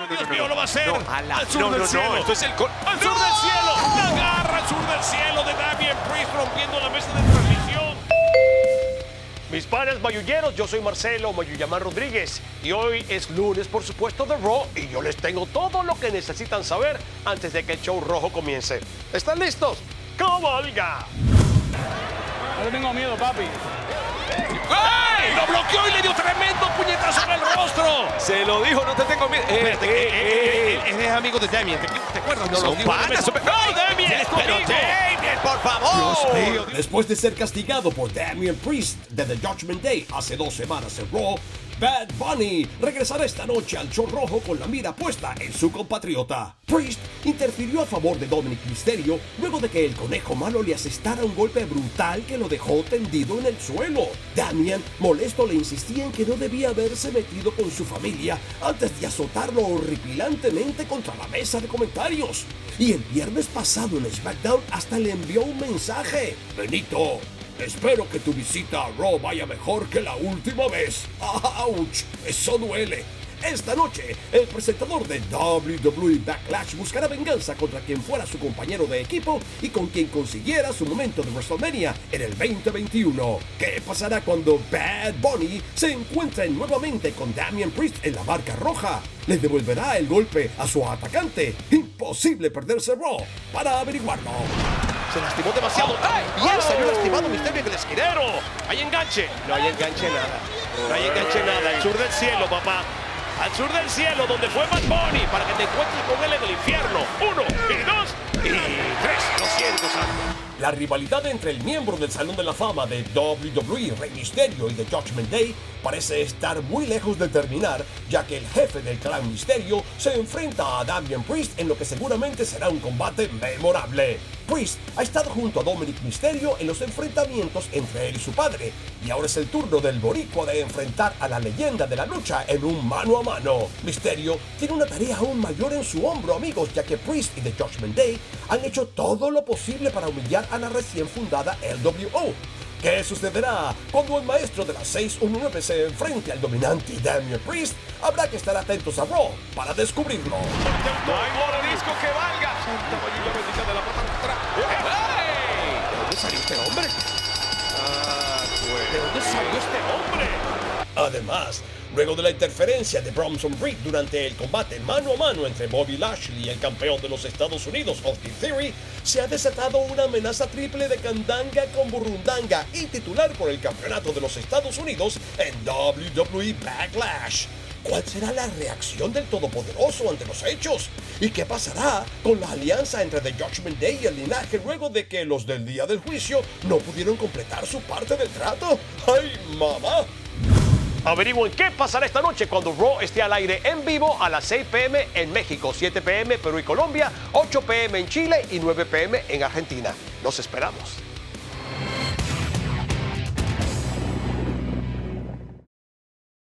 Dios mío, lo va a hacer. Al sur No, del no, cielo. no, esto es el... Al sur del cielo. La garra al sur del cielo de Damian Priest rompiendo la mesa de transmisión. Mis panas mayulleros, yo soy Marcelo Mayullamán Rodríguez y hoy es lunes, por supuesto, de Raw y yo les tengo todo lo que necesitan saber antes de que el show rojo comience. ¿Están listos? ¡Cabalga! No le tengo miedo, papi. ¡Ay! Lo bloqueó y le dio tremendo puñetazo en el rostro. Se lo dijo, no te tengo miedo. Él es amigo de Damian, ¿te acuerdas? No, Son panas. ¡No, Damian! ¡Es tu Pero amigo! Damien, por favor. Dios mío. Después de ser castigado por Damian Priest de The Judgment Day hace 2 semanas en Raw, Bad Bunny regresará esta noche al show rojo con la mira puesta en su compatriota. Priest interfirió a favor de Dominic Mysterio luego de que el conejo malo le asestara un golpe brutal que lo dejó tendido en el suelo. Damian, molesto, le insistía en que no debía haberse metido con su familia antes de azotarlo horripilantemente contra la mesa de comentarios. Y el viernes pasado en SmackDown hasta le envió un mensaje. Benito, espero que tu visita a Raw vaya mejor que la última vez. ¡Auch! Eso duele. Esta noche, el presentador de WWE Backlash buscará venganza contra quien fuera su compañero de equipo y con quien consiguiera su momento de WrestleMania en el 2021. ¿Qué pasará cuando Bad Bunny se encuentre nuevamente con Damian Priest en la marca roja? ¿Le devolverá el golpe a su atacante? Imposible perderse Raw para averiguarlo. Se lastimó demasiado. Bien, salió lastimado Mysterio en el esquinero. Hay enganche. No hay enganche nada. No hay enganche nada. Al sur del cielo, papá. Al sur del cielo, donde fue Bad Bunny, para que te encuentres con él en el infierno. 1, y 2, y 3. Lo siento, Santo. La rivalidad entre el miembro del Salón de la Fama de WWE, Rey Mysterio, y The Judgment Day parece estar muy lejos de terminar, ya que el jefe del clan Mysterio se enfrenta a Damian Priest en lo que seguramente será un combate memorable. Priest ha estado junto a Dominic Mysterio en los enfrentamientos entre él y su padre, y ahora es el turno del boricua de enfrentar a la leyenda de la lucha en un mano a mano. Mysterio tiene una tarea aún mayor en su hombro, amigos, ya que Priest y The Judgment Day han hecho todo lo posible para humillar a la recién fundada LWO. ¿Qué sucederá cuando el maestro de las 619 se enfrente al dominante Damian Priest? Habrá que estar atentos a Raw para descubrirlo. No hay mordisco que valga. ¿De dónde salió este hombre? ¿De dónde salió este hombre? Además, luego de la interferencia de Bronson Reed durante el combate mano a mano entre Bobby Lashley y el campeón de los Estados Unidos, Austin Theory, se ha desatado una amenaza triple de candanga con burrundanga y titular por el campeonato de los Estados Unidos en WWE Backlash. ¿Cuál será la reacción del Todopoderoso ante los hechos? ¿Y qué pasará con la alianza entre The Judgment Day y el linaje luego de que los del día del juicio no pudieron completar su parte del trato? ¡Ay, mamá! Averigüen qué pasará esta noche cuando Raw esté al aire en vivo a las 6 p.m. en México, 7 p.m. Perú y Colombia, 8 p.m. en Chile y 9 p.m. en Argentina. Los esperamos.